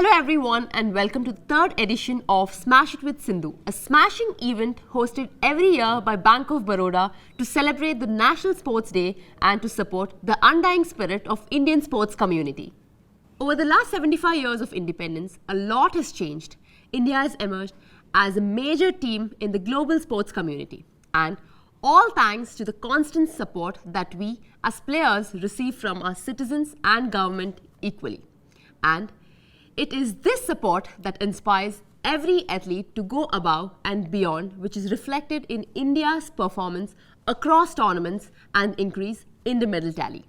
Hello everyone and welcome to the third edition of Smash It with Sindhu, a smashing event hosted every year by Bank of Baroda to celebrate the National Sports Day and to support the undying spirit of Indian sports community. Over the last 75 years of independence, a lot has changed. India has emerged as a major team in the global sports community, and all thanks to the constant support that we as players receive from our citizens and government equally. And it is this support that inspires every athlete to go above and beyond, which is reflected in India's performance across tournaments and increase in the medal tally.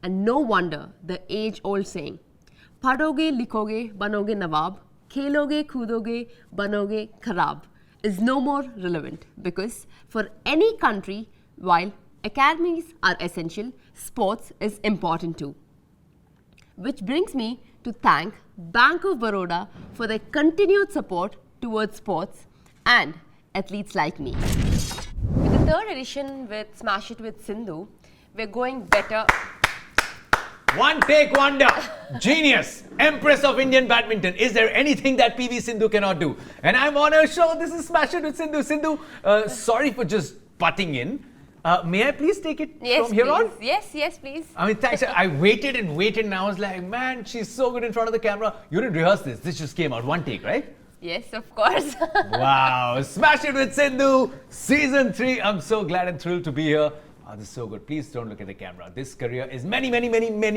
And no wonder the age-old saying, "Padhoge, likhoge, banoge nawab, kheloge, koodoge, banoge kharab," is no more relevant, because for any country, while academies are essential, sports is important too. Which brings me to thank Bank of Baroda for their continued support towards sports and athletes like me. With the third edition with Smash It with Sindhu, we're going better. One take wonder, genius, empress of Indian badminton. Is there anything that PV Sindhu cannot do? And I'm on her show. This is Smash It with Sindhu. Sindhu, sorry for just butting in. May I please take it from here on? Yes, please. I mean, thanks. I waited and I was like, man, she's so good in front of the camera. You didn't rehearse this. This just came out. One take, right? Yes, of course. Wow. Smash It with Sindhu, Season 3. I'm so glad and thrilled to be here. Oh, this is so good. Please don't look at the camera. This career is many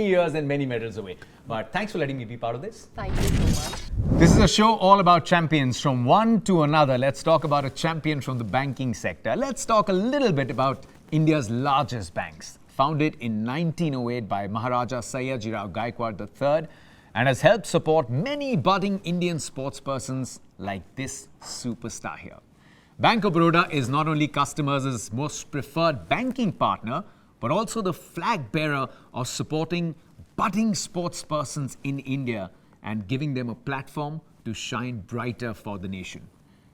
years and many medals away. But thanks for letting me be part of this. Thank you so much. This is a show all about champions from one to another. Let's talk about a champion from the banking sector. Let's talk a little bit about India's largest banks. Founded in 1908 by Maharaja Sayyajirao Gaikwad III and has helped support many budding Indian sportspersons like this superstar here. Bank of Baroda is not only customers' most preferred banking partner, but also the flag bearer of supporting budding sportspersons in India and giving them a platform to shine brighter for the nation.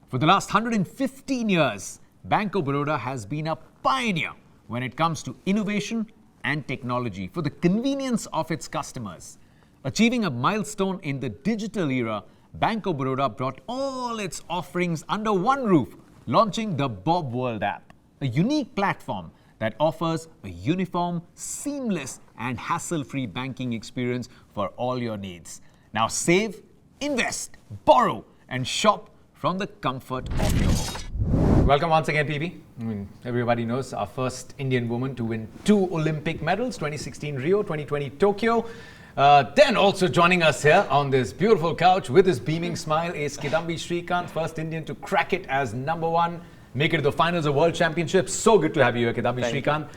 For the last 115 years, Bank of Baroda has been a pioneer when it comes to innovation and technology for the convenience of its customers. Achieving a milestone in the digital era, Bank of Baroda brought all its offerings under one roof, launching the Bob World app, a unique platform that offers a uniform, seamless and hassle-free banking experience for all your needs. Now save, invest, borrow and shop from the comfort of your home. Welcome once again, PV. I mean, everybody knows our first Indian woman to win 2 Olympic medals, 2016 Rio, 2020 Tokyo. Then also joining us here on this beautiful couch with his beaming smile is Kidambi Srikanth, first Indian to crack it as #1, make it to the finals of World Championships. So good to have you here, Kidambi Srikanth.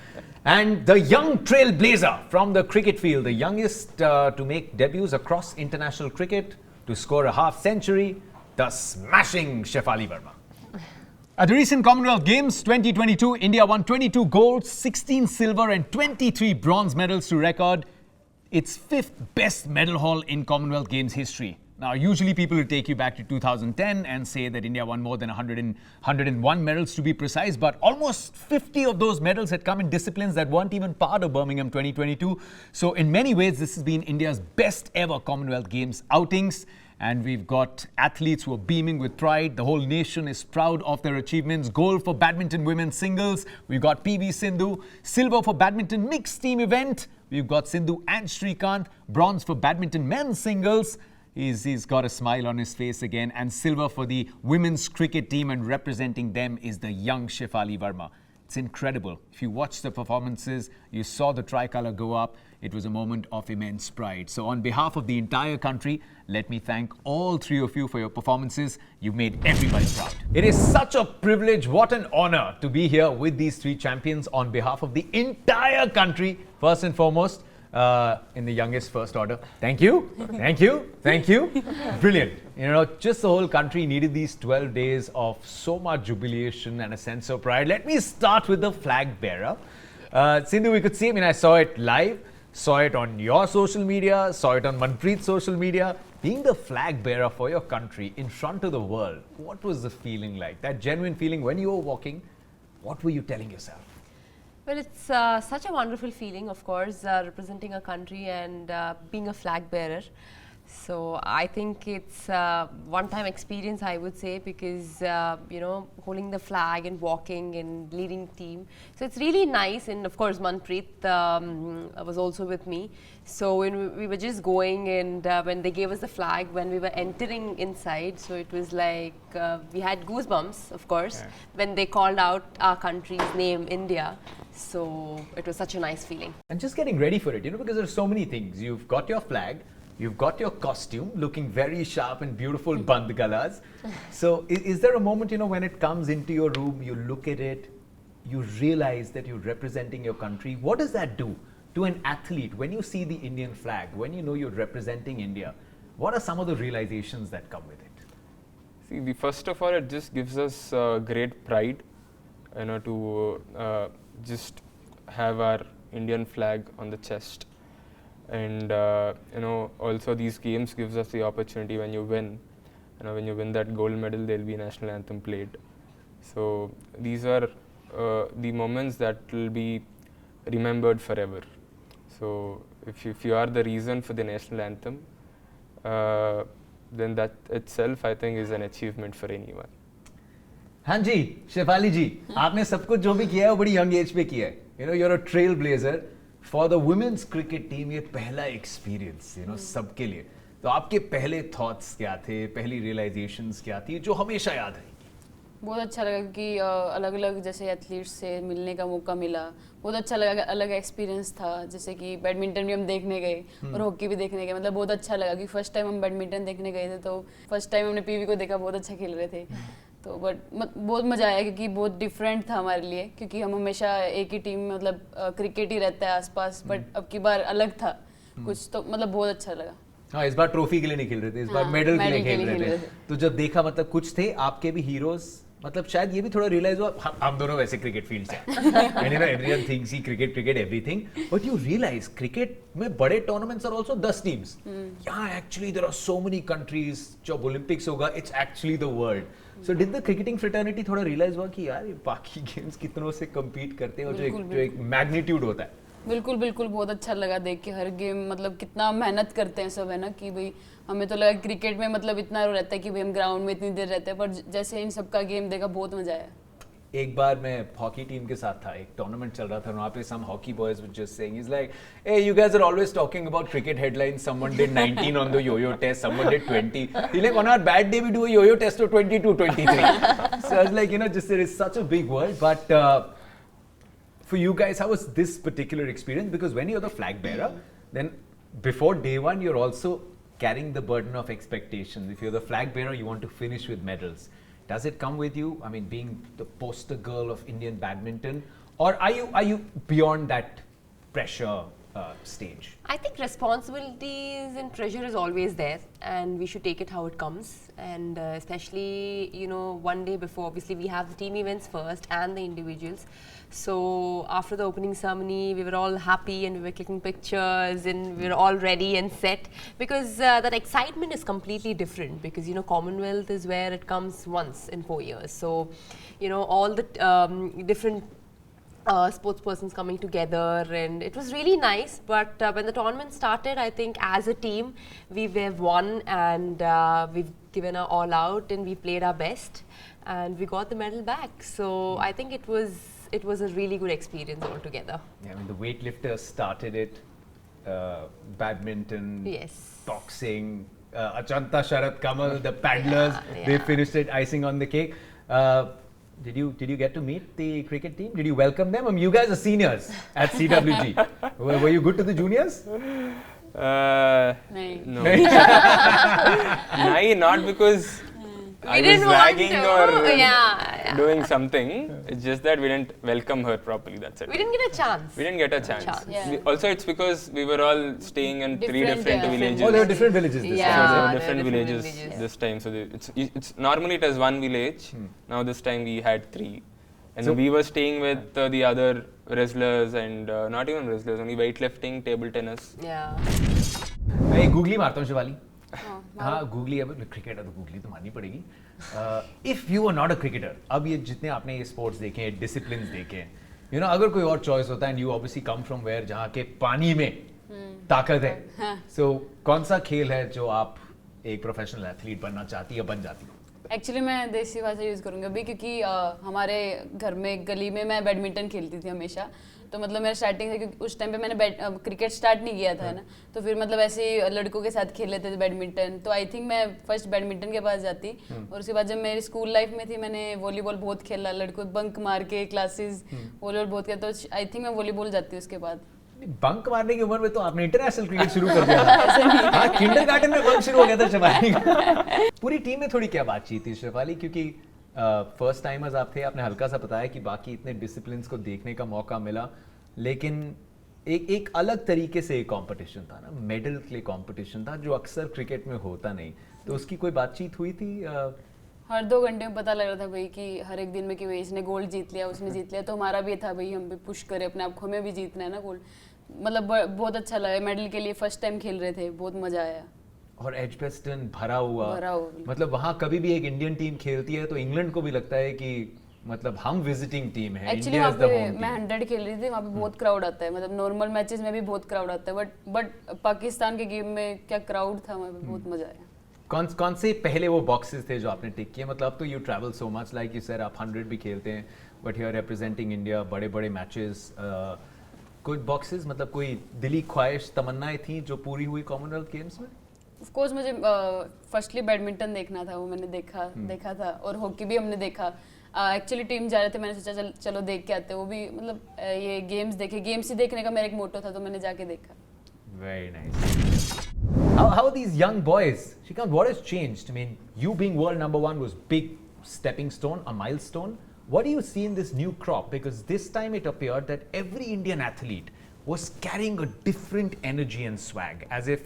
And the young trailblazer from the cricket field, the youngest to make debuts across international cricket, to score a half century, the smashing Shefali Verma. At the recent Commonwealth Games 2022, India won 22 gold, 16 silver and 23 bronze medals to record its 5th best medal haul in Commonwealth Games history. Now, usually people will take you back to 2010 and say that India won more than 101 medals to be precise, but almost 50 of those medals had come in disciplines that weren't even part of Birmingham 2022. So in many ways, this has been India's best ever Commonwealth Games outings. And we've got athletes who are beaming with pride. The whole nation is proud of their achievements. Gold for badminton women's singles. We've got PV Sindhu. Silver for badminton mixed team event. We've got Sindhu and Srikanth. Bronze for badminton men's singles. He's got a smile on his face again. And silver for the women's cricket team, and representing them is the young Shefali Verma. It's incredible. If you watched the performances, you saw the tricolour go up. It was a moment of immense pride. So on behalf of the entire country, let me thank all 3 of you for your performances. You've made everybody proud. It is such a privilege, what an honor to be here with these 3 champions on behalf of the entire country, first and foremost, in the youngest first order. Thank you. Thank you. Thank you. Brilliant. You know, just the whole country needed these 12 days of so much jubilation and a sense of pride. Let me start with the flag bearer. Sindhu, we could see, I mean, I saw it live, saw it on your social media, saw it on Manpreet's social media. Being the flag bearer for your country in front of the world, what was the feeling like? That genuine feeling when you were walking, what were you telling yourself? Well, it's such a wonderful feeling, of course, representing a country and being a flag bearer. So I think it's a one-time experience, I would say, because you know, holding the flag and walking and leading team. So it's really nice, and of course Manpreet was also with me. So when we were just going, and when they gave us the flag, when we were entering inside, so it was like we had goosebumps, of course, when they called out our country's name, India. So it was such a nice feeling. And just getting ready for it, you know, because there's so many things. You've got your flag. You've got your costume looking very sharp and beautiful, band galas. So is there a moment, you know, when it comes into your room, you look at it, you realize that you're representing your country? What does that do to an athlete when you see the Indian flag, when you know you're representing India? What are some of the realizations that come with it? See, first of all, it just gives us great pride, you know, to just have our Indian flag on the chest. And you know, also these games gives us the opportunity when you win. You know, when you win that gold medal, there'll be national anthem played. So these are the moments that will be remembered forever. So if you are the reason for the national anthem, then that itself, I think, is an achievement for anyone. हाँ जी, शेफाली जी, आपने सब कुछ जो भी किया है वो बड़ी young age पे किया है. You know, you're a trailblazer. For the women's cricket team, ये पहला experience, you know, सबके लिए. तो आपके पहले thoughts क्या थे, पहली realizations क्या थी, जो हमेशा याद रहेगी? बहुत अच्छा लगा कि अलग-अलग जैसे एथलीट्स से मिलने का मौका मिला. बहुत अच्छा लगा, अलग एक्सपीरियंस था. जैसे कि बैडमिंटन भी हम देखने गए और हॉकी भी देखने गए. मतलब बहुत अच्छा लगा कि फर्स्ट टाइम हम बैडमिंटन देखने गए थे, तो फर्स्ट टाइम हमने पीवी को देखा, बहुत अच्छा खेल रहे थे. तो बहुत मज़ा आया क्योंकि बहुत डिफरेंट था हमारे लिए, क्योंकि हम हमेशा एक ही टीम में मतलब क्रिकेट ही रहता है आसपास, बट अब की बार अलग था कुछ, तो मतलब बहुत अच्छा लगा. हाँ, इस बार ट्रॉफी के लिए नहीं खेल रहे थे, इस बार मेडल के लिए खेल रहे थे. तो जब देखा, मतलब कुछ थे आपके भी हीरोज, मतलब शायद ये भी थोड़ा रियलाइज हुआ, हम दोनों वैसे क्रिकेट फील्ड से, and you know everyone thinks he cricket everything, but you realise cricket में बड़े टूर्नामेंट्स आर आल्सो 10 टीम्स. यहाँ actually there are so many countries. जब ओलंपिक्स होगा, it's actually the world. So did the cricketing fraternity थोड़ा realize हुआ कि यार ये बाकी गेम्स कितनों से compete करते हैं और जो एक magnitude होता है? बिल्कुल बहुत अच्छा लगा देख के. हर गेम मतलब कितना मेहनत करते हैं सब, है ना, कि भाई हमें तो लगा क्रिकेट में मतलब इतना रहता है कि भाई हम ग्राउंड में इतनी देर रहते हैं, पर जैसे इन सबका गेम देखा बहुत मजा आया. एक बार मैं हॉकी टीम के साथ था, एक टूर्नामेंट चल रहा था, वहाँ पे some hockey boys were just saying, he's like, hey, you guys are always talking about cricket headlines. Someone did 19 on the yo-yo test, someone did 20. He's like, on our bad day we do a yo-yo test of 22, 23. So I was like, you know, just there is such a big world. But for you guys, how was this particular experience? Because when you're the flag bearer, then before day one, you're also carrying the burden of expectations. If you're the flag bearer, you want to finish with medals. Does it come with you? I mean, being the poster girl of Indian badminton, or are you beyond that pressure stage? I think responsibilities and pressure is always there, and we should take it how it comes. And especially, you know, one day before, obviously we have the team events first and the individuals. So after the opening ceremony, we were all happy and we were clicking pictures and we were all ready and set, because that excitement is completely different, because, you know, Commonwealth is where it comes once in 4 years. So, you know, all the different sports persons coming together, and it was really nice. But when the tournament started, I think as a team we've won, and we've given our all out and we played our best and we got the medal back. So I think it was a really good experience altogether. Yeah, I mean, the weightlifters started it, badminton, yes, boxing, Achanta, Sharat, Kamal, the paddlers, they finished it, icing on the cake. Did you get to meet the cricket team? Did you welcome them? I mean, you guys are seniors at CWG. Were you good to the juniors? No. Not because I was lagging or doing something. It's just that we didn't welcome her properly. That's it. We didn't get a chance. Yeah. Also, it's because we were all staying in three different villages. Oh, there were different villages this time. So there were different villages this time. So it's normally it was one village. Now this time we had three, and so we were staying with the other wrestlers and not even wrestlers, only weightlifting, table tennis. Yeah. मैं googly मारता हूँ शिवाली. हाँ googly, अब cricket है तो googly तो मारनी पड़ेगी. If you are not a cricketer, अब ये जितने आपने ये स्पोर्ट्स देखे हैं, डिसिप्लिन्स देखे हैं, यू नो, अगर कोई और चॉइस होता है, and you obviously come from where जहाँ के पानी में ताकत है. So कौन सा खेल है जो आप एक प्रोफेशनल एथलीट बनना चाहती है, बन जाती हो? एक्चुअली मैं देसी भाषा यूज़ करूँगी अभी, क्योंकि हमारे घर में गली में मैं बैडमिंटन खेलती थी हमेशा. तो मतलब मेरा स्टार्टिंग से, क्योंकि उस टाइम पे मैंने क्रिकेट स्टार्ट नहीं किया था, है ना. तो फिर मतलब ऐसे ही लड़कों के साथ खेल लेते थे बैडमिंटन. तो आई थिंक मैं फर्स्ट बैडमिंटन के पास जाती. और उसके बाद जब मेरी स्कूल लाइफ में थी, मैंने वॉलीबॉल बहुत खेला, लड़कों बंक मार के क्लासेस वॉलीबॉल बहुत खेला. तो आई थिंक मैं वॉलीबॉल जाती उसके बाद. बंक मारने की उम्र में तो आपने इंटरनेशनल क्रिकेट शुरू कर दिया था. हाँ, किंडरगार्टन में बंक शुरू हो गया था शेफाली का. पूरी टीम में थोड़ी क्या बातचीत थी शेफाली, क्योंकि फर्स्ट टाइमर्स आप थे, आपने हल्का सा बताया कि बाकी इतने डिसिप्लिन को देखने का मौका मिला, लेकिन एक अलग तरीके से एक कंपटीशन था ना, मेडल के लिए कंपटीशन था जो अक्सर क्रिकेट में होता नहीं. तो उसकी कोई बातचीत हुई थी? हर 2 घंटे में पता लग रहा था भाई कि हर एक दिन में कि भाई इसने गोल्ड जीत लिया, उसने जीत लिया. तो हमारा भी था भाई, हम भी पुश करें अपने आप को, हमें भी जीतना है ना गोल्ड. मतलब बहुत अच्छा लगा. मेडल के लिए फर्स्ट टाइम खेल रहे थे, बहुत मजा आया. और एजबेस्टन भरा हुआ. बिल्कुल. मतलब वहाँ कभी भी एक इंडियन टीम खेलती है तो इंग्लैंड को भी लगता है कि मतलब हम विजिटिंग टीम है. एक्चुअली वहाँ पे मैं 100 खेल रही थी, वहाँ पे बहुत क्राउड आता है. मतलब नॉर्मल मैचेस में भी बहुत क्राउड आता है, बट पाकिस्तान के गेम में क्या क्राउड था, वहाँ पे बहुत मजा आया. कौन से पहले वो बॉक्सेस थे जो आपने टिक किए? मतलब अब तो you travel so much, like you said, आप 100 भी खेलते हैं, but you are representing India, बड़े बड़े मैचेस. कुछ बॉक्सेस, मतलब कोई दिली ख्वाहिश, तमन्नाएं थी जो पूरी हुई कॉमनवेल्थ गेम्स में? ऑफ कोर्स मुझे फर्स्टली बैडमिंटन देखना था, वो मैंने देखा था. और हॉकी भी हमने देखा. एक्चुअली टीम जा रहे थे, मैंने सोचा चलो देख के आते. वो भी मतलब ये गेम्स देखे, गेम्स ही देखने का मेरा एक मोटो था, तो मैंने जाके देखा. Very nice. How are these young boys? Srikanth, what has changed? I mean, you being world #1 was big stepping stone, a milestone. What do you see in this new crop? Because this time it appeared that every Indian athlete was carrying a different energy and swag, as if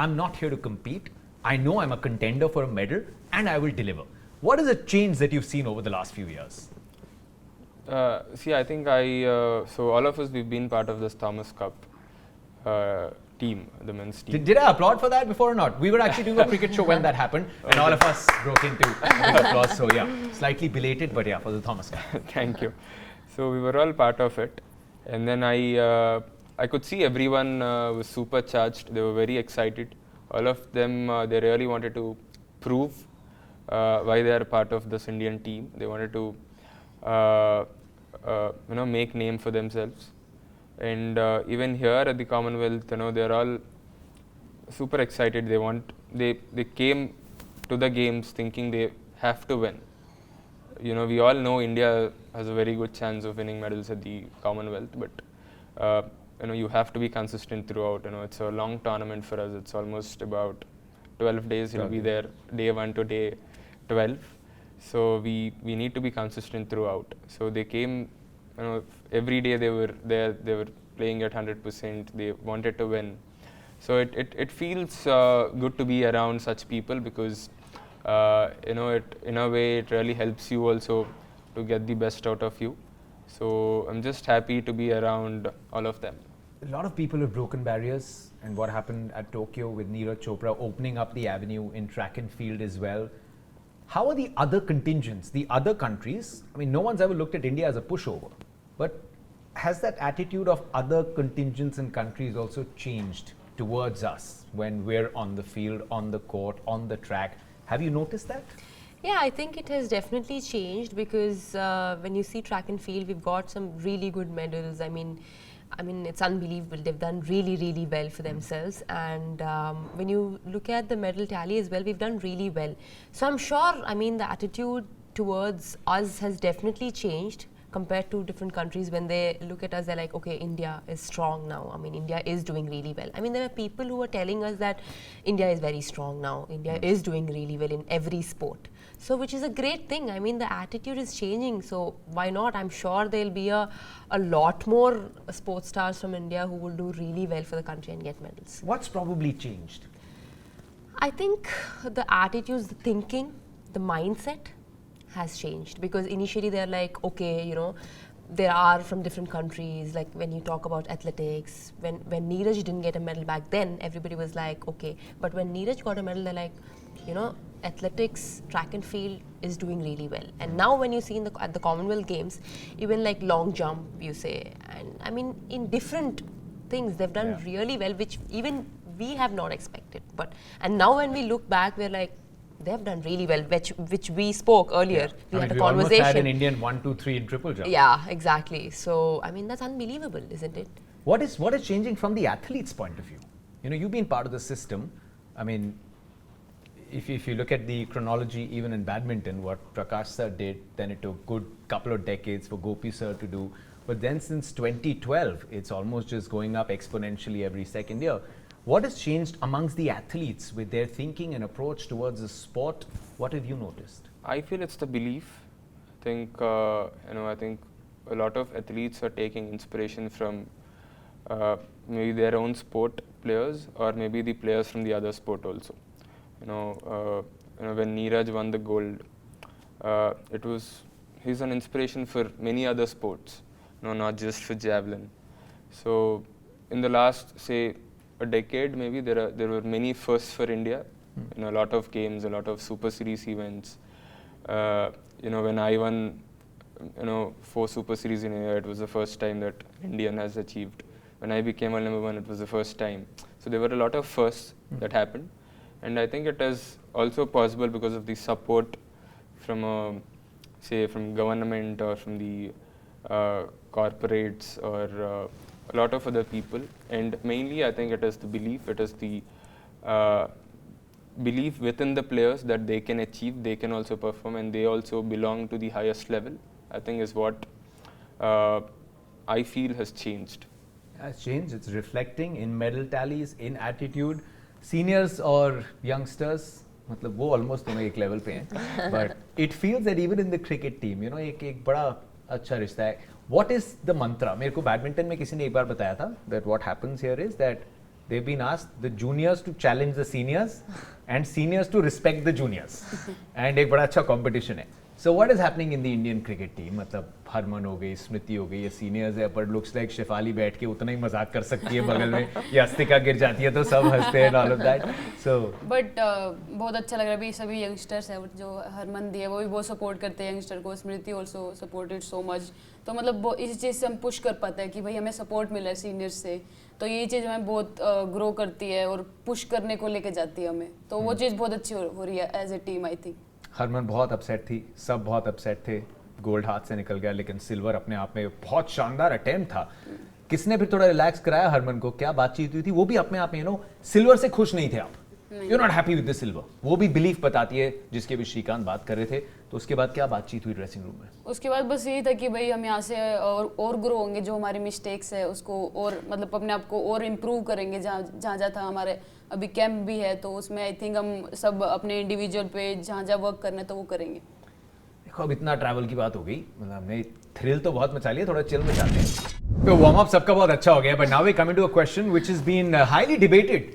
I'm not here to compete. I know I'm a contender for a medal and I will deliver. What is the change that you've seen over the last few years? See, I think so all of us, we've been part of this Thomas Cup team, the men's team. Did I applaud for that before or not? We were actually doing a cricket show when that happened, and all of us broke into big applause. So yeah, slightly belated, but yeah, for the Thomas Cup. Thank you. So we were all part of it, and then I could see everyone was super charged. They were very excited. All of them, they really wanted to prove why they are part of this Indian team. They wanted to make name for themselves. And even here at the Commonwealth, they're all super excited. They came to the games thinking they have to win. We all know India has a very good chance of winning medals at the Commonwealth, but you have to be consistent throughout. It's a long tournament for us. It's almost about 12 days. He'll be there day 1 to day 12. So we need to be consistent throughout. So they came. Every day they were there, they were playing at 100%, they wanted to win. So it feels good to be around such people, because it in a way it really helps you also to get the best out of you. So I'm just happy to be around all of them. A lot of people have broken barriers, and what happened at Tokyo with Neeraj Chopra opening up the avenue in track and field as well. How are the other contingents, the other countries? I mean, no one's ever looked at India as a pushover, but has that attitude of other contingents and countries also changed towards us when we're on the field, on the court, on the track? Have you noticed that? Yeah, I think it has definitely changed, because when you see track and field, we've got some really good medals. I mean, it's unbelievable. They've done really, really well for themselves. And when you look at the medal tally as well, we've done really well. So I'm sure, the attitude towards us has definitely changed compared to different countries. When they look at us, they're like, okay, India is strong now. India is doing really well. There were people who were telling us that India is very strong now. India is doing really well in every sport. So which is a great thing. The attitude is changing. So why not? I'm sure there'll be a lot more sports stars from India who will do really well for the country and get medals. What's probably changed? I think the attitudes, the thinking, the mindset has changed, because initially they're like, okay, there are from different countries. Like when you talk about athletics, when Neeraj didn't get a medal back then, everybody was like, okay. But when Neeraj got a medal, they're like, athletics, track and field is doing really well. And now when you see at the Commonwealth Games, even like long jump, you say, and in different things. They've done Yeah. really well, which even we have not expected. And now when we look back, we're like, they've done really well, which we spoke earlier. We had a we conversation. almost had an Indian 1, 2, 3 in triple jump. Yeah, exactly. So, I mean, that's unbelievable, isn't it? What is changing from the athlete's point of view? You know, you've been part of the system. I mean, if you look at the chronology, even in badminton, what Prakash sir did, then it took a good couple of decades for Gopi sir to do. But then since 2012, it's almost just going up exponentially every second year. What has changed amongst the athletes with their thinking and approach towards the sport? What have you noticed? I feel it's the belief. I think I think a lot of athletes are taking inspiration from maybe their own sport players, or maybe the players from the other sport also. When Neeraj won the gold, he's an inspiration for many other sports. Not just for javelin. So in the last, say, a decade, maybe there were many firsts for India. A lot of games, a lot of Super Series events. When I won, 4 Super Series in a year, it was the first time that Indian has achieved. When I became world number 1, it was the first time. So there were a lot of firsts that happened, and I think it is also possible because of the support from, from government or from the corporates or a lot of other people. And mainly, I think it is the belief. It is the belief within the players that they can achieve, they can also perform, and they also belong to the highest level. I think is what I feel has changed. Has changed. It's reflecting in medal tallies, in attitude. Seniors or youngsters, मतलब वो almost दोनों एक level पे हैं. But it feels that even in the cricket team, एक बड़ा अच्छा रिश्ता है. What is the mantra? मेरे को बैडमिंटन में किसी ने एक बार बताया था that what happens here is that they've been asked the juniors to challenge the seniors and seniors to respect the juniors. And एक बड़ा अच्छा competition है. So what is happening in the Indian cricket team? मतलब हरमन हो गई, स्मृति हो गई, ये सीनियर्स है, but looks like शेफाली बैठ के उतना ही मजाक कर सकती है बगल में, या अस्तिका गिर जाती है तो सब हंसते हैं, all of that. So but बहुत अच्छा लग रहा है अभी सभी यंगस्टर्स है जो हरमन दी है वो भी बहुत सपोर्ट करते हैं यंगस्टर को. स्मृति ऑल्सो सपोर्टेड सो मच. तो मतलब इस चीज़ से हम पुश कर पाते हैं कि भाई हमें सपोर्ट मिला है सीनियर्स से, तो ये चीज़ हमें बहुत ग्रो करती है और पुश करने को लेके जाती है हमें. तो वो चीज़ बहुत अच्छी हो रही है as a team. I think Harman बहुत अपसेट थी, सब बहुत अपसेट थे, गोल्ड हाथ से निकल गया, लेकिन सिल्वर अपने आप में बहुत शानदार अटेम्प्ट था. किसने फिर थोड़ा रिलैक्स कराया हरमन को? क्या बातचीत हुई थी? वो भी अपने आप में सिल्वर से खुश नहीं थे आप, you not happy with the silver. वो भी बिलीफ बताती है जिसके भी श्रीकांत बात कर रहे थे. तो उसके बाद क्या बातचीत हुई ड्रेसिंग रूम में? उसके बाद बस यही था कि भाई हम यहाँ से और ग्रो होंगे, जो हमारी मिस्टेक्स है उसको और मतलब अपने आप को और इम्प्रूव करेंगे. जहाँ था हमारे अभी कैंप भी है, तो उसमें आई थिंक हम सब अपने इंडिविजुअल पे जहाँ वर्क करना है तो वो करेंगे. देखो अब इतना ट्रैवल की बात हो गई, मतलब हमने थ्रिल तो बहुत मचा लिया, थोड़ा चिल मचाते हैं. तो वार्म अप सबका बहुत अच्छा हो गया, but now we coming to a question which has been highly debated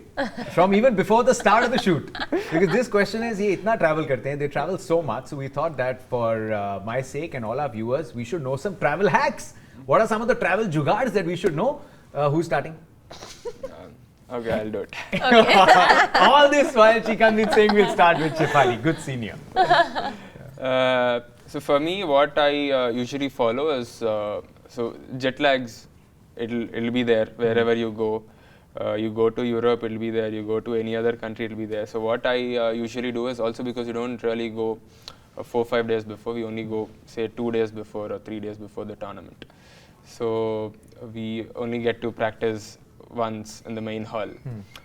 from even before the start of the shoot, because this question is, ये इतना ट्रैवल करते हैं, they travel so much, so we thought that for my sake and all our viewers we should know some travel hacks. What are some of the travel jugaads that we should know? Who is starting? Okay, I'll do it. All this while Srikanth is saying we'll start with Shefali, good senior. So for me, what I usually follow is so jet lags. It'll be there wherever you go. You go to Europe, it'll be there. You go to any other country, it'll be there. So what I usually do is, also because we don't really go 4-5 days before, we only go say 2 days before or 3 days before the tournament. So we only get to practice once in the main hall,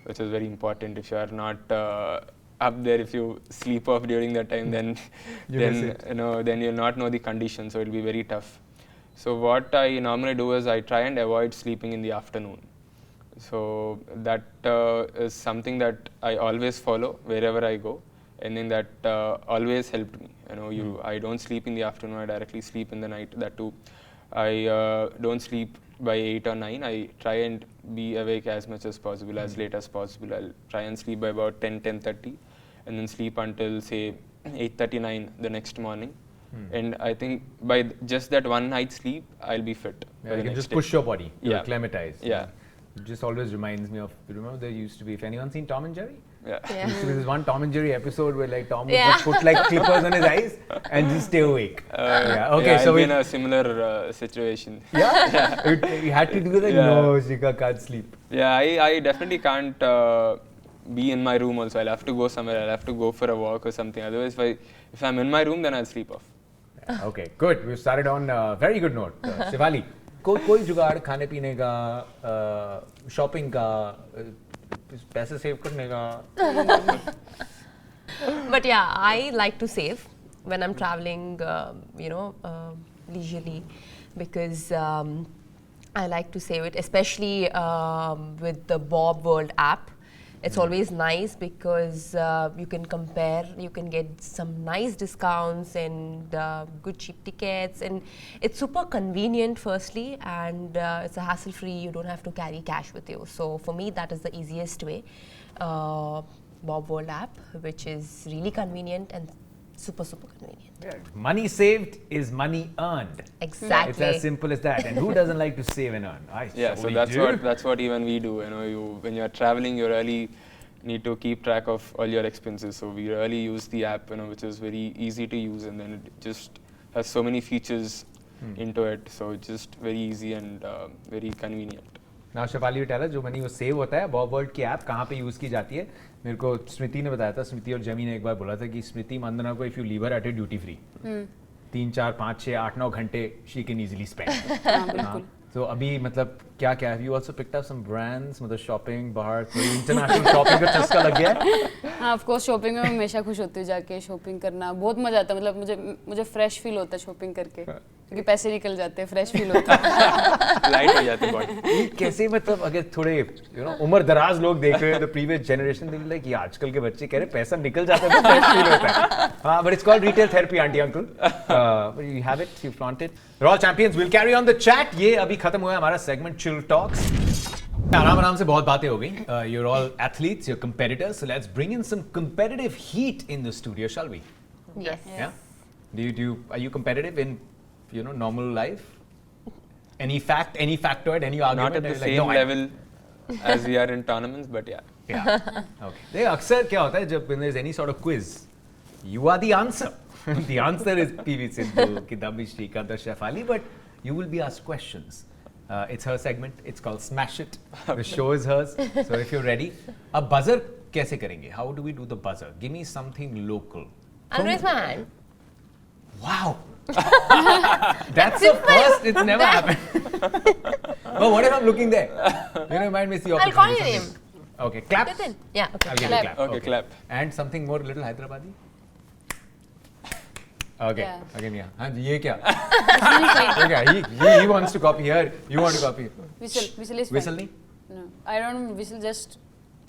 which is very important. If you are not up there, if you sleep off during that time, then then you'll not know the conditions, so it'll be very tough. So what I normally do is I try and avoid sleeping in the afternoon. So that is something that I always follow wherever I go, and then that always helped me. I don't sleep in the afternoon. I directly sleep in the night. That too, I don't sleep by 8 or 9. I try and be awake as much as possible, as late as possible. I'll try and sleep by about 10:30, and then sleep until say 8:39 the next morning. And I think by just that one night's sleep, I'll be fit. Yeah, you can just push your body to acclimatize. Yeah. It just always reminds me of, you remember there used to be, if anyone's seen Tom and Jerry? Yeah. So there's one Tom and Jerry episode where like Tom would Yeah. just put like clippers on his eyes and just stay awake. Okay, yeah, so I've we been in a similar situation. yeah, you had to do like no, Shika can't sleep. Yeah, I definitely can't be in my room also. I'll have to go somewhere. I'll have to go for a walk or something. Otherwise, if I'm in my room, then I'll sleep off. Okay, good. We've started on a very good note. Shefali, कोई जुगाड़ खाने पीने का, shopping का, पैसे save करने का. But yeah, I like to save when I'm traveling, leisurely, because I like to save it, especially with the Bob World app. It's always nice because you can compare, you can get some nice discounts and good cheap tickets, and it's super convenient firstly, and it's a hassle-free, you don't have to carry cash with you. So for me, that is the easiest way. Bob World app, which is really convenient and super convenient. Yeah, money saved is money earned. Exactly. It's as simple as that. And who doesn't like to save and earn? So that's what even we do. When you're traveling, you really need to keep track of all your expenses. So we really use the app, which is very easy to use, and then it just has so many features into it. So it's just very easy and very convenient. Now, Shefali, you tell us, जो money वो save होता है, Bob World की app कहाँ पे use की जाती है? मेरे को स्मृति ने बताया था, स्मृति और जमी ने एक बार बोला था कि स्मृति मंदना को if you leave her at a duty free, 3, 4, 5, 6, 8, 9 घंटे she can easily spend. तो अभी मतलब क्या have you also picked up some brands, मतलब शॉपिंग बाहर, कोई इंटरनेशनल शॉपिंग का चस्का लग गया है? हाँ, ऑफ कोर्स शॉपिंग में मैं हमेशा खुश होती हूँ, जाके शॉपिंग करना बहुत मजा आता है. मतलब मुझे फ्रेश फील होता है शॉपिंग करके, क्योंकि पैसे निकल जाते हैं, फ्रेश फील होता है. लाइट हो जाती है बॉडी. कैसे मतलब अगर थोड़े उम्र दराज लोग देख रहे हैं, तो प्रीवियस जनरेशन दे लाइक ये आजकल के बच्चे कह रहे पैसा निकल जाता है तो फ्रेश फील होता है. हाँ, but it's called retail therapy aunty uncle. You have it, you flaunt it. We're all champions. We'll carry on the chat. ये अभी खत्म हुआ है हमारा segment Chill Talks. आराम से बहुत बातें हो गई. You're all athletes, you're competitors. So let's bring in some competitive heat in the studio, shall we? Yes. Yeah. Are you competitive in normal life? Any factoid, any argument? Not at the same level as we are in tournaments, but yeah. Yeah. Okay. देखिए अक्सर क्या होता है जब when there's any sort of quiz, you are the answer. The answer is PV Sindhu, Kidambi Srikanth or Shefali, but you will be asked questions. It's her segment. It's called Smash It. The show is hers. So if you're ready, a buzzer कैसे करेंगे? How do we do the buzzer? Give me something local. I'll raise my hand. Wow. That's the first. It's never happened. But what if I'm looking there? Might miss the opportunity. I'll call your name. Okay. Clap. Jatin. Yeah. Okay. I'll give you a Clap. clap. Okay, clap. And something more little Hyderabadi. Okay. Yeah. Again, yeah. And ये क्या? Okay. He wants to copy here. You want to copy. Whistle is fine. Whistle नहीं? No, I don't whistle, just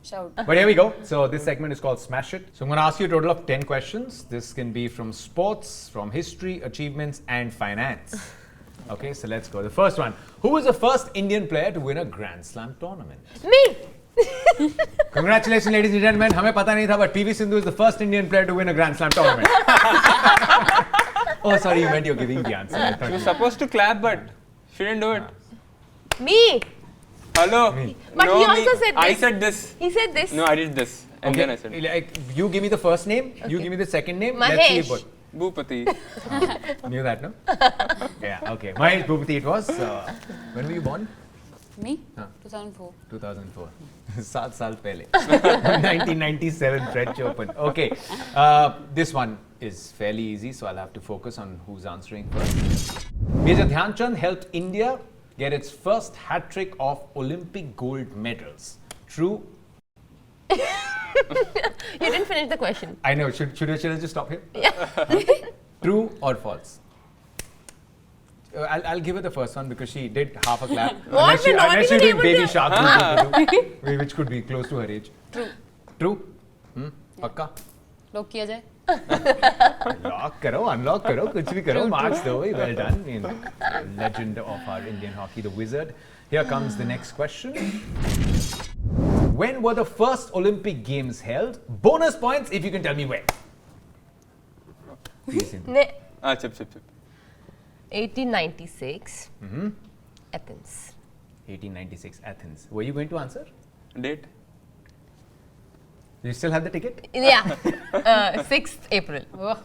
shout. But here we go. So this segment is called Smash It. So I'm going to ask you a total of 10 questions. This can be from sports, from history, achievements, and finance. Okay, so let's go. The first one. Who was the first Indian player to win a Grand Slam tournament? Me. Congratulations, ladies and gentlemen. हमें पता नहीं था, but PV Sindhu is the first Indian player to win a Grand Slam tournament. Oh, sorry, you meant you're giving the answer. I thought She was supposed to clap, but she didn't do it. Me. Hello. But no, he also said I this. said this. He said this. No, I did this. And then I said Like, you give me the first name, you give me the second name. Let's see Mahesh. what. Bhupati. Knew that, no? Yeah, okay. Mahesh Bhupati it was. When were you born? Me? हाँ. 2004. 2004. 7 साल पहले. 1997 French Open. Okay. This one is fairly easy, so I'll have to focus on who's answering first. Major Dhyan Chand helped India get its first hat trick of Olympic gold medals. True? You didn't finish the question. I know. Should I just stop here? Yeah. True or false? I'll give her the first one because she did half a clap. What? We're not Unless even she's doing able baby to- shark, which could be close to her age. True. True? पक्का? Lock किया जाए? Lock करो, unlock करो, कुछ भी करो, marks दो, well done. Legend of our Indian hockey, the wizard. Here comes the next question. When were the first Olympic Games held? Bonus points if you can tell me when. Chip. 1896. Athens. 1896 Athens. Were you going to answer? Date? You still have the ticket? Yeah. 6th April. Oh,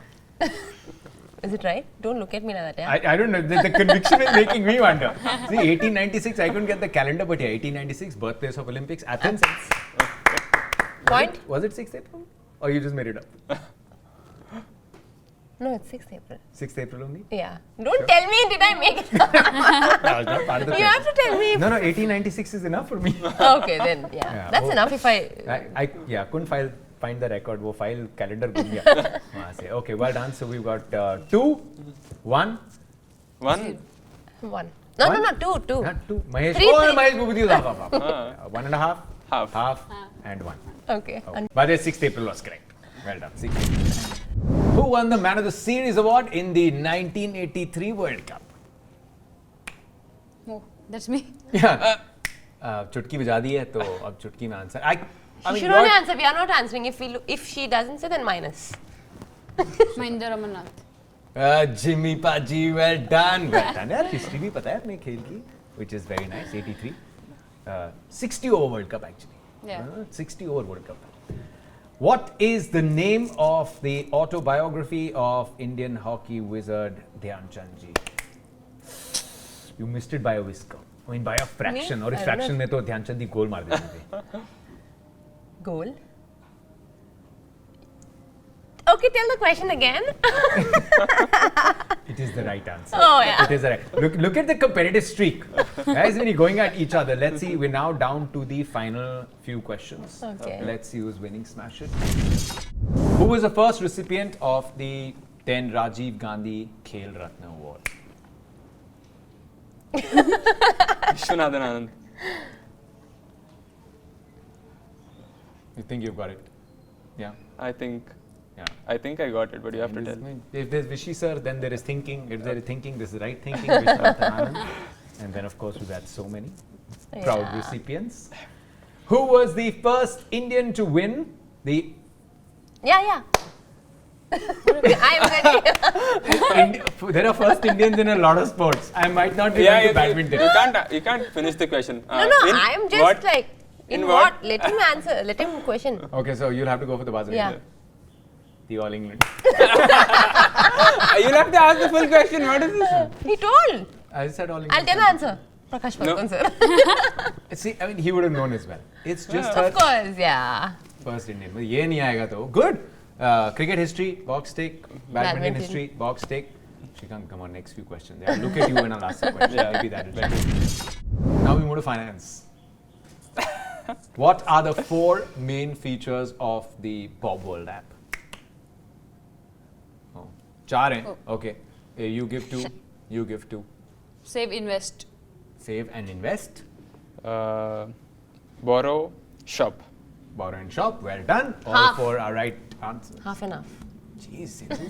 Is it right? Don't look at me like that. Yeah? I don't know. The conviction is making me wonder. See, 1896, I couldn't get the calendar, but yeah, 1896, birthplace of Olympics, Athens. Point? Was it 6th April? Or you just made it up? No, it's 6th April. 6th April only? Yeah. Don't tell me, did I make it? That was not part of the You have to tell me. No, 1896 is enough for me. Okay, then, yeah. Yeah, That's oh. enough if I. I couldn't find the record. वो file calendar घूम गया वहाँ से. Okay, well done. So we've got 2, 1. 1. 1. No, One? no, no, 2. Not 2. Mahesh. Three, Oh, three. Mahesh Bhubudi was half. 1.5. Half. And 1. Okay. But the 6th April was correct. Well done. See. Who won the Man of the Series award in the 1983 World Cup? oh, that's me. Yeah. चुटकी बजा दी है तो अब चुटकी में answer. I She mean, should only answer. We are not answering. If she doesn't say, then minus. Mahendra Ramannath. Jimmy Paji, well done. Well done. यार history भी पता है अपने खेल की, which is very nice. 83. 60 over World Cup actually. Yeah. 60 over World Cup. What is the name of the autobiography of Indian hockey wizard Dhyan Chand ji? You missed it by a whisker. I mean by a fraction. और इस I don't fraction know. में तो ध्यान चंद ही गोल मार देते थे. Goal. Okay, tell the question again. It is the right answer. Oh, yeah. It is the right. Look at the competitive streak. Guys, when you're going at each other. Let's see. We're now down to the final few questions. Okay. Let's see who's winning. Smash it. Who was the first recipient of the then Rajiv Gandhi Khel Ratna Award? Vishwanathan Anand. You think you've got it? Yeah. I think Yeah. I got it, but you have to tell. If there's Vishy sir, then there is thinking. If there is thinking, this is right thinking. Vishwanathan Anand. And then, of course, we've had so many proud Yeah. recipients. Who was the first Indian to win the Yeah. I'm ready. There are first Indians in a lot of sports. I might not be into badminton. You can't finish the question. No, I'm just like. In what? Let him answer. Let him question. Okay, so you'll have to go for the buzzer. Yeah. The All England. You'll have to ask the full question. What is this? He told. I said All England. I'll tell the answer. Prakash Parkon, sir. See, I mean, he would have known as well. It's just her Of course, yeah. first Indian. But ये नहीं आएगा तो good. Cricket history, box tick. Badminton history, box tick. Srikanth, come on, next few questions. Yeah, look at you and I'll ask the question. Yeah. Maybe that will change. Now we move to finance. What are the 4 main features of the Bob World app? Oh, 4 हैं. Okay. You give 2. You give 2. Save, invest. Save and invest. Borrow, shop. Borrow and shop. Well done. All Half. 4 are right answers. Half enough. Jeez, Sindhu.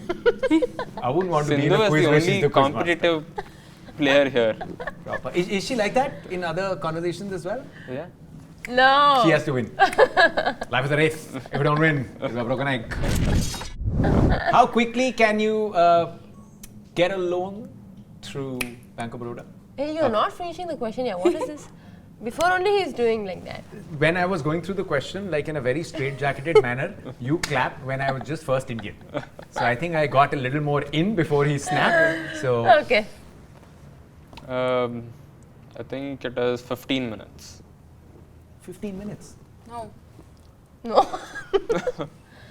I wouldn't want to be in Sindhu a is quiz the where she's only the quiz master. competitive player here. Proper. Is she like that in other conversations as well? Yeah. No. She has to win. Life is a race. If you don't win, it's a broken egg. How quickly can you get a loan through Bank of Baroda? Hey, you're not finishing the question yet. What is this? Before only he's doing like that. When I was going through the question, like in a very straight-jacketed manner, you clapped when I was just first Indian. So I think I got a little more in before he snapped. So Okay. I think it is 15 minutes. 15 minutes. No. No.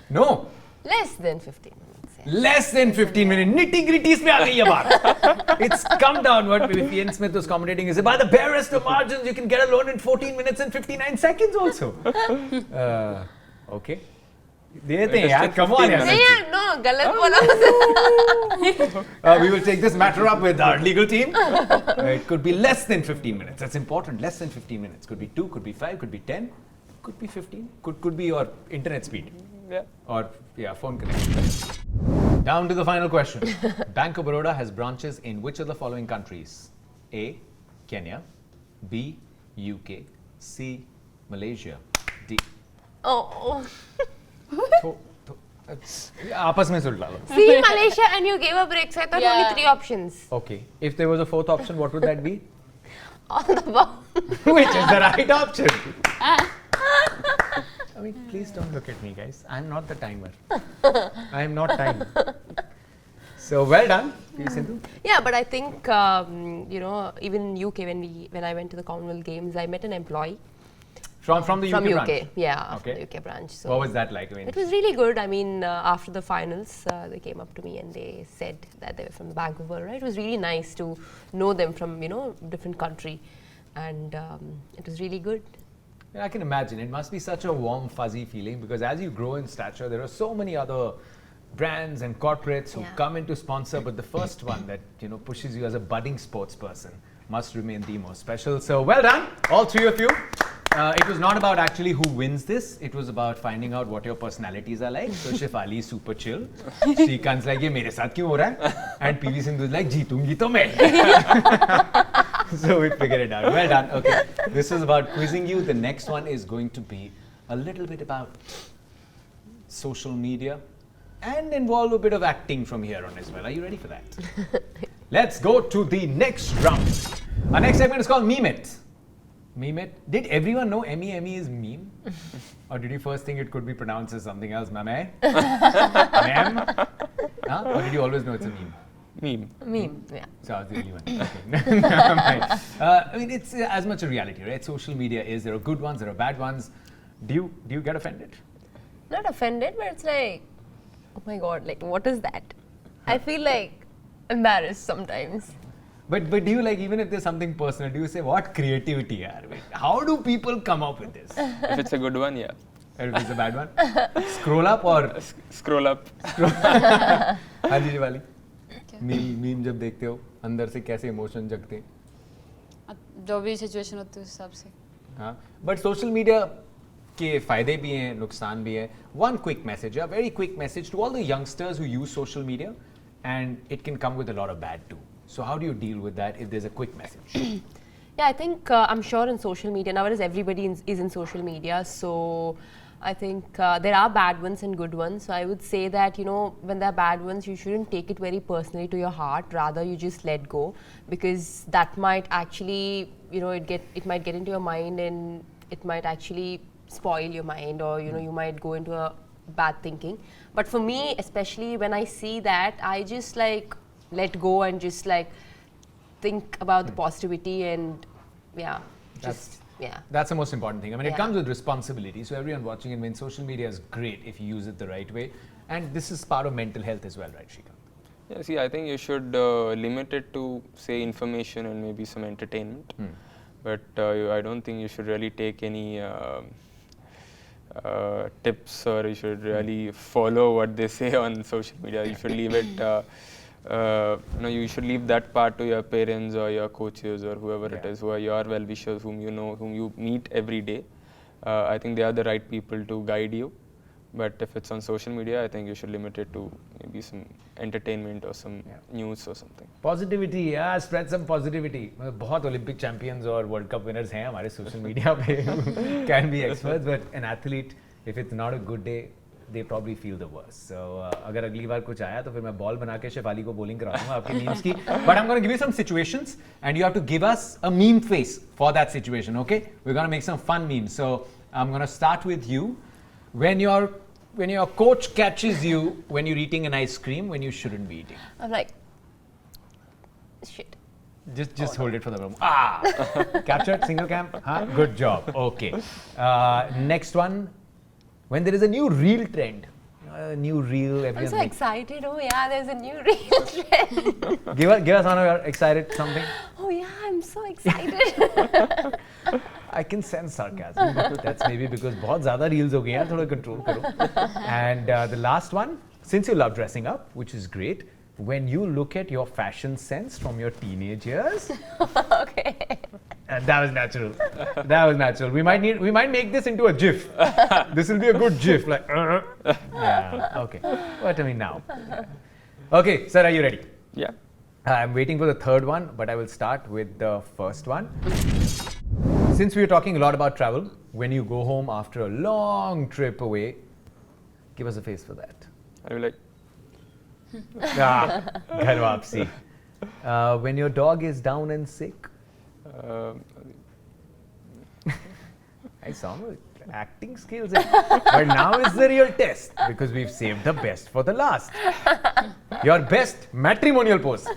No. Less than 15 minutes. Yeah. Less than 15 minutes. Nitty-gritties में आ गई ये बात. It's come down. What VPN Smith was commentating is by the barest of margins, you can get a loan in 14 minutes and 59 seconds also. Okay. देते हैं यार. Come on, नहीं यार. यार, no, गलत बोला. We will take this matter up with our legal team. It could be less than 15 minutes. That's important. Less than 15 minutes. Could be 2, could be 5, could be 10, could be 15. Could be your internet speed. Yeah. Or, yeah, phone connection. Down to the final question. Bank of Baroda has branches in which of the following countries? A. Kenya. B. UK. C. Malaysia. D. Oh. आपस में सुन लो. See Malaysia and you gave a break, so I thought Yeah. only 3 options. Okay. If there was a 4th option, what would that be? All the above. Which is the right option? I mean, please don't look at me, guys. I'm not the timer. I'm not timed. So well done, PV Sindhu. Yeah, but I think even in UK when I went to the Commonwealth Games, I met an employee From the UK branch? yeah, Okay. from the UK branch. So What was that like? I mean, it was really good. I mean, after the finals, they came up to me and they said that they were from the Bank of Baroda. It was really nice to know them from different country, and it was really good. yeah, I can imagine. It must be such a warm, fuzzy feeling because as you grow in stature, there are so many other brands and corporates who Yeah. come in to sponsor, but the first one that pushes you as a budding sports person must remain the most special. So well done, all three of you. It was not about actually who wins this. It was about finding out what your personalities are like. So Shefali is super chill. Srikanth's like, ये मेरे साथ क्यों हो रहा है? And PV Sindhu is like, जीतूंगी तो मैं. So we figured it out. Well done. Okay. This was about quizzing you. The next one is going to be a little bit about social media and involve a bit of acting from here on as well. Are you ready for that? Let's go to the next round. Our next segment is called Meme It. Meme It. Did everyone know M-E-M-E is meme? Or did you first think it could be pronounced as something else? Mame? Mem? Huh? Or did you always know it's a meme? Meme. Meme, yeah. So I was the only one. Okay. Never mind. I mean, it's as much a reality, right? Social media is. There are good ones, there are bad ones. Do you get offended? Not offended, but it's like, oh my god, like what is that? I feel like embarrassed sometimes. But do you like, even if there's something personal, do you say, what creativity, yaar? How do people come up with this? If it's a good one, yeah. And if it's a bad one? Scroll up or? Scroll up. हाँ जी वाली meme जब देखते हो अंदर से कैसे emotion जगते हैं जो भी सिचुएशन होती है उस हिसाब से हाँ बट सोशल मीडिया के फायदे भी हैं नुकसान भी है one quick message a very quick message to all the youngsters who use social media and it can come with a lot of bad too so how do you deal with that if there is a quick message Yeah, I think I'm sure in social media nowadays everybody is in social media, so I think there are bad ones and good ones. So I would say that when there are bad ones, you shouldn't take it very personally to your heart. Rather, you just let go, because that might actually it might get into your mind and it might actually spoil your mind, or you might go into a bad thinking. But for me, especially when I see that, I just like let go and just like think about the positivity and that's the most important thing. I mean, it Yeah. comes with responsibility. So everyone watching it, social media is great if you use it the right way, and this is part of mental health as well, right, Srikanth? Yeah, see, I think you should limit it to, say, information and maybe some entertainment. But I don't think you should really take any tips, or you should really follow what they say on social media. You should leave it, you should leave that part to your parents or your coaches or whoever it is, who are your well-wishers, whom you meet every day. I think they are the right people to guide you. But if it's on social media, I think you should limit it to maybe some entertainment or some news or something. Positivity, yeah, spread some positivity. बहुत Olympic champions और World Cup winners हैं हमारे social media पे can be experts, but an athlete, if it's not a good day, they probably feel the worst. So अगर अगली बार कुछ आया तो फिर मैं बॉल बना के शेफाली को bowling कराऊंगा आपके memes की. But I'm going to give you some situations and you have to give us a meme face for that situation, okay? We're going to make some fun memes. So I'm going to start with you. When your coach catches you when you're eating an ice cream when you shouldn't be eating. I'm like, shit. Just hold it for the moment. Captured, single cam. Huh? Good job. Okay. Next one. When there is a new reel trend. New reel. I'm so excited. Oh yeah, there's a new reel trend. Give us one of your excited something. Oh yeah, I'm so excited. I can sense sarcasm. But that's maybe because बहुत ज़्यादा reels हो गए हैं, थोड़ा control करो. And the last one, since you love dressing up, which is great, when you look at your fashion sense from your teenage years. Okay. That was natural. That was natural. We might make this into a GIF. This will be a good GIF. Like, yeah. Okay. But I mean now. Okay, sir, are you ready? Yeah. I'm waiting for the third one, but I will start with the first one. Since we were talking a lot about travel, when you go home after a long trip away, give us a face for that. I'll be like, Ghar wapsi. When your dog is down and sick. I saw acting skills, but now is the real test because we've saved the best for the last. Your best matrimonial pose.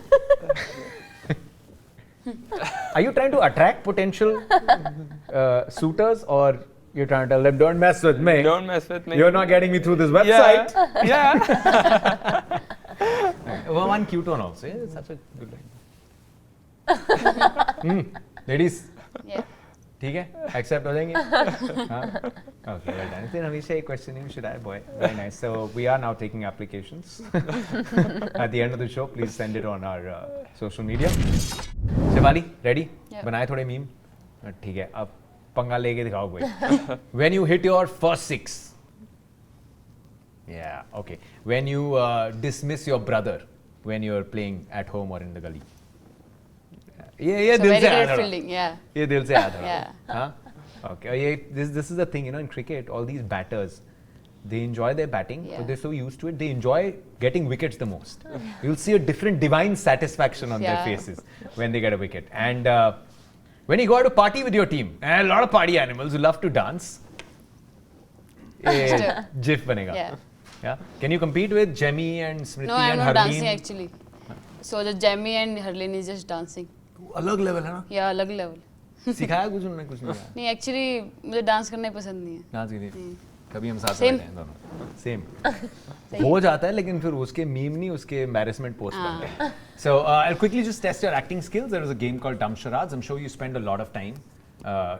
Are you trying to attract potential suitors, or you're trying to tell them, don't mess with me? Don't mess with me. You're not getting me through this website. Yeah. Well, one cute one also. Yeah, it's such a good line. Ladies, Yeah. ठीक है? Accept हो जाएंगे? हाँ? Okay, well done. Then हमेशा एक question you should add, boy. Very nice. So we are now taking applications. At the end of the show, please send it on our social media. Shefali, ready? Yeah. बनाए थोड़े meme. ठीक है. अब पंगा लेके दिखाओ कोई. When you hit your first six. Yeah. Okay. When you dismiss your brother when you're playing at home or in the gully. ये So दिल very से आया great था. fielding. Yeah. ये दिल से आया था. Yeah. Huh? Okay. This is the thing, in cricket, all these batters, they enjoy their batting, so Yeah. they're so used to it. They enjoy getting wickets the most. You'll see a different divine satisfaction on their Yeah. faces when they get a wicket. And when you go out to party with your team, and a lot of party animals who love to dance, GIF banega. Yeah. Yeah. Can you compete with Jemmy and Smriti No, I'm and not Harleen? dancing actually. So the Jamie and Harleen is just dancing. अलग level है ना? Yeah, अलग level. सिखाया कुछ उन्होंने कुछ नहीं नहीं एक्चुअली मुझे डांस करना ही पसंद नहीं है. डांस की थी कभी हम साथ Same. रहते हैं दोनों सेम हो जाता है लेकिन फिर उसके मीम नहीं उसके embarrassment post बनते हैं. So I'll quickly just test your acting skills. There is a game called Dumb Charades. I'm sure you spend a lot of time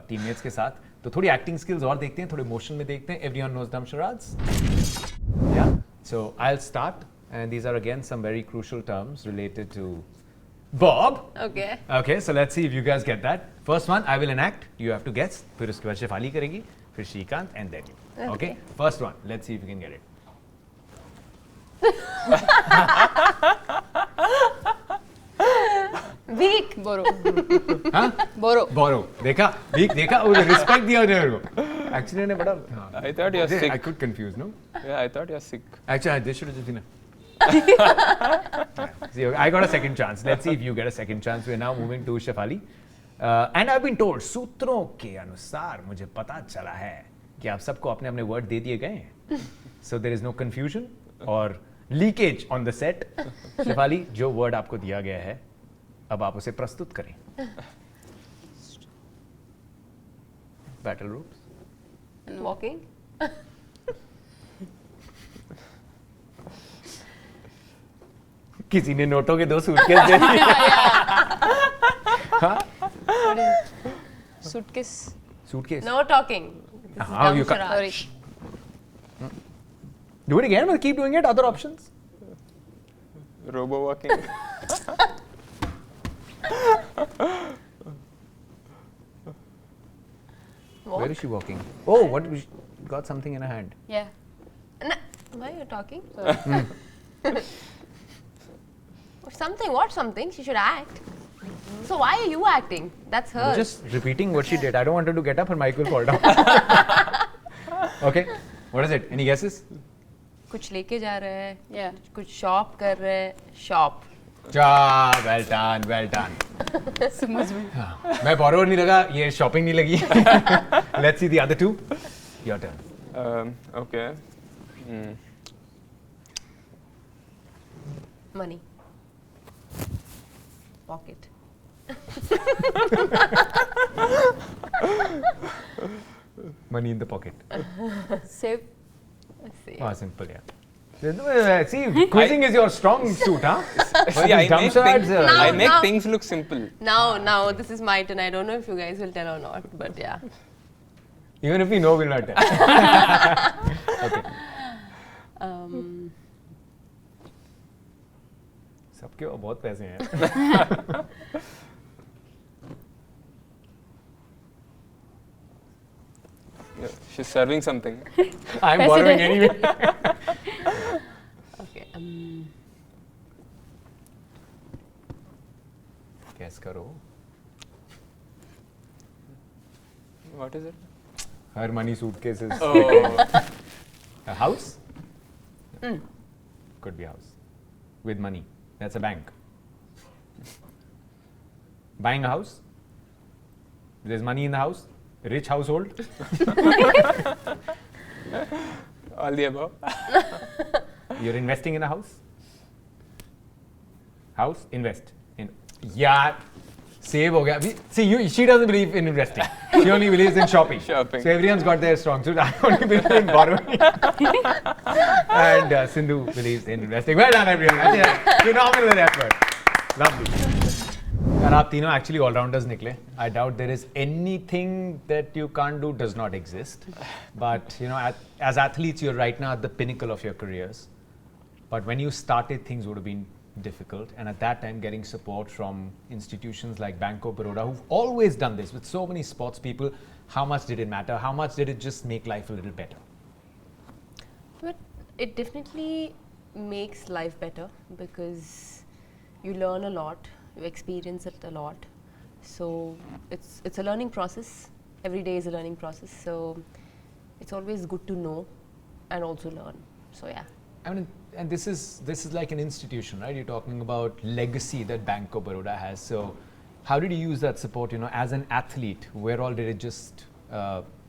teammates के साथ. तो थोड़ी acting skills और देखते हैं, थोड़े motion में देखते हैं. Everyone knows Dumb Charades? Yeah. So I'll start, and these are again some very crucial terms related to Bob. Okay. Okay, so let's see if you guys get that. First one, I will enact. You have to guess. फिर उसके बाद शेफाली करेगी, फिर Shrikant, and then you. Okay. First one. Let's see if you can get it. Weak. बोरो. हाँ? बोरो. Borrow. देखा? Weak देखा? वो respect दिया उन्हें मेरे को. Actually ने बड़ा. हाँ. I thought you were sick. I could confuse, no? Yeah, I thought you were sick. Actually, this should have just been a. See, I got a second chance. Let's see if you get a second chance. We're now moving to Shefali. And I've been told, सूत्रों के अनुसार मुझे पता चला है कि आप सबको अपने अपने वर्ड दे दिए गए हैं. So there is no confusion or leakage on the set. Shefali, जो वर्ड आपको दिया गया है, अब आप उसे प्रस्तुत करें. Battle ropes. Walking. किसी ने नोटों के 2 सूटकेस दे दिए. Suitcase. Suitcase. No talking. This is How dumb you ca- charade. Sorry. Do it again, but keep doing it. Other options. Robo walking. What? Where is she walking? Oh, what? Got something in her hand. Yeah. Why are you talking? Sorry. Something. What something? She should act. So why are you acting? That's her. Just repeating what she did. I don't want her to get up. Her mic will fall down. Okay. What is it? Any guesses? कुछ लेके जा रहा है. Yeah. कुछ shop कर रहा है. Shop. Ja, well done, well done. समझ में. मैं borrower नहीं लगा, ये shopping नहीं लगी. Let's see the other two. Your turn. Okay. Mm. Money. Pocket. Money in the pocket. Save. See. Oh, simple, yeah. See, quizzing is your strong suit, huh? See, I dumb make, charades, things, Now- I make now- things look simple. Now this is my turn. I don't know if you guys will tell or not, but yeah. Even if we know, we'll not tell. Okay. सबके बहुत पैसे हैं. Yeah, she's serving something. I'm borrowing anyway. Okay. Guess करो. What is it? Her money suitcases. Oh. A house? Could be a house. With money. That's a bank. Buying a house? There's money in the house? Rich household? All the above. You're investing in a house? House? Invest. Yeah. Save ho gaya. See, she doesn't believe in investing. She only believes in shopping. Shopping. So everyone's got their strong suit. I only believe in borrowing. And Sindhu believes in investing. Well done, everyone. Phenomenal effort. Lovely. And आप तीनों actually all-rounders निकले. I doubt there is anything that you can't do does not exist. But as athletes, you're right now at the pinnacle of your careers. But when you started, things would have been difficult. And at that time, getting support from institutions like Bank of Baroda, who've always done this with so many sports people, how much did it matter? How much did it just make life a little better? But it definitely makes life better because you learn a lot, you experience it a lot. So it's a learning process. Every day is a learning process. So it's always good to know and also learn. So yeah. I mean, and this is like an institution, right? You're talking about legacy that Bank of Baroda has. So how did you use that support, as an athlete? Where all did it just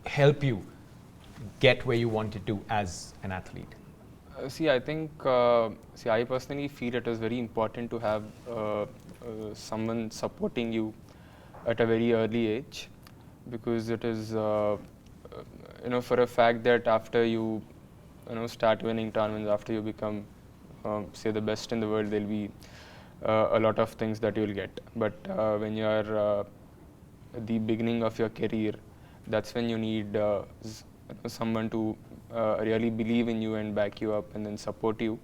help you get where you wanted to as an athlete? I think, I personally feel it is very important to have someone supporting you at a very early age, because it is, for a fact that after you start winning tournaments, after you become, the best in the world, there'll be a lot of things that you'll get. But when you're at the beginning of your career, that's when you need someone to really believe in you and back you up and then support you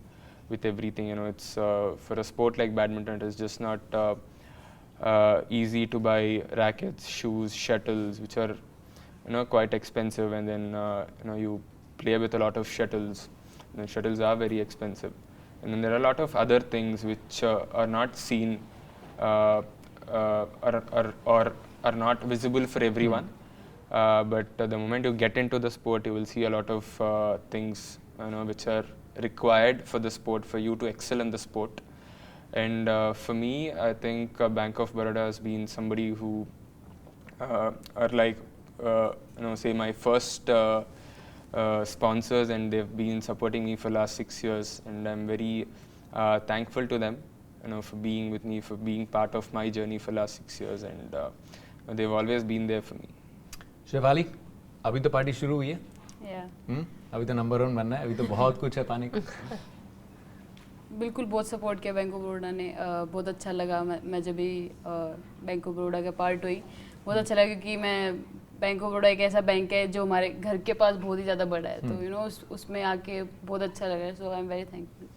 with everything. It's for a sport like badminton, it's just not easy to buy rackets, shoes, shuttles, which are quite expensive, and then you play with a lot of shuttles. The shuttles are very expensive, and then there are a lot of other things which are not seen or are not visible for everyone. But the moment you get into the sport, you will see a lot of things which are required for the sport, for you to excel in the sport. And for me, I think Bank of Baroda has been somebody who are like, say my first sponsors, and they've been supporting me for the last 6 years, and I'm very thankful to them, for being with me, for being part of my journey for the last 6 years, and they've always been there for me. Shefali, अभी तो party शुरू हुई है? Yeah. अभी तो number 1 बनना है, अभी तो बहुत कुछ है पाने को. बिल्कुल बहुत सपोर्ट किया बैंक ऑफ बड़ौदा ने. बहुत अच्छा लगा मैं जब भी बैंक ऑफ बड़ौदा का पार्ट हुई, बहुत अच्छा लगा, क्योंकि मैं बैंक ऑफ बड़ौदा एक ऐसा बैंक है जो हमारे घर के पास बहुत ही ज़्यादा बड़ा है, तो उसमें आके बहुत अच्छा लगा. So I am very thankful.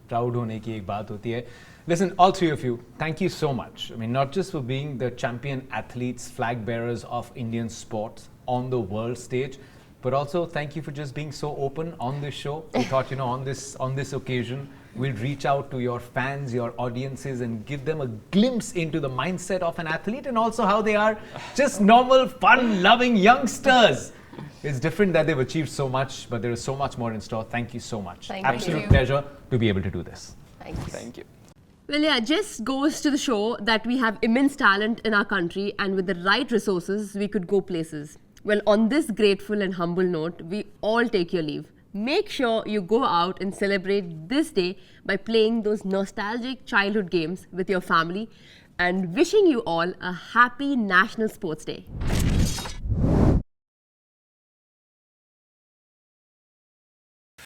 Proud होने की एक बात होती है. Listen, all three of you, thank you so much. I mean, not just for being the champion athletes, flag bearers of Indian sports on the world stage, but also thank you for just being so open on this show. We thought, on this occasion, we'll reach out to your fans, your audiences, and give them a glimpse into the mindset of an athlete, and also how they are just normal, fun-loving youngsters. It's different that they've achieved so much, but there is so much more in store. Thank you so much. Absolute pleasure to be able to do this. Thank you. Well, yeah, just goes to the show that we have immense talent in our country, and with the right resources, we could go places. Well, on this grateful and humble note, we all take your leave. Make sure you go out and celebrate this day by playing those nostalgic childhood games with your family, and wishing you all a happy National Sports Day.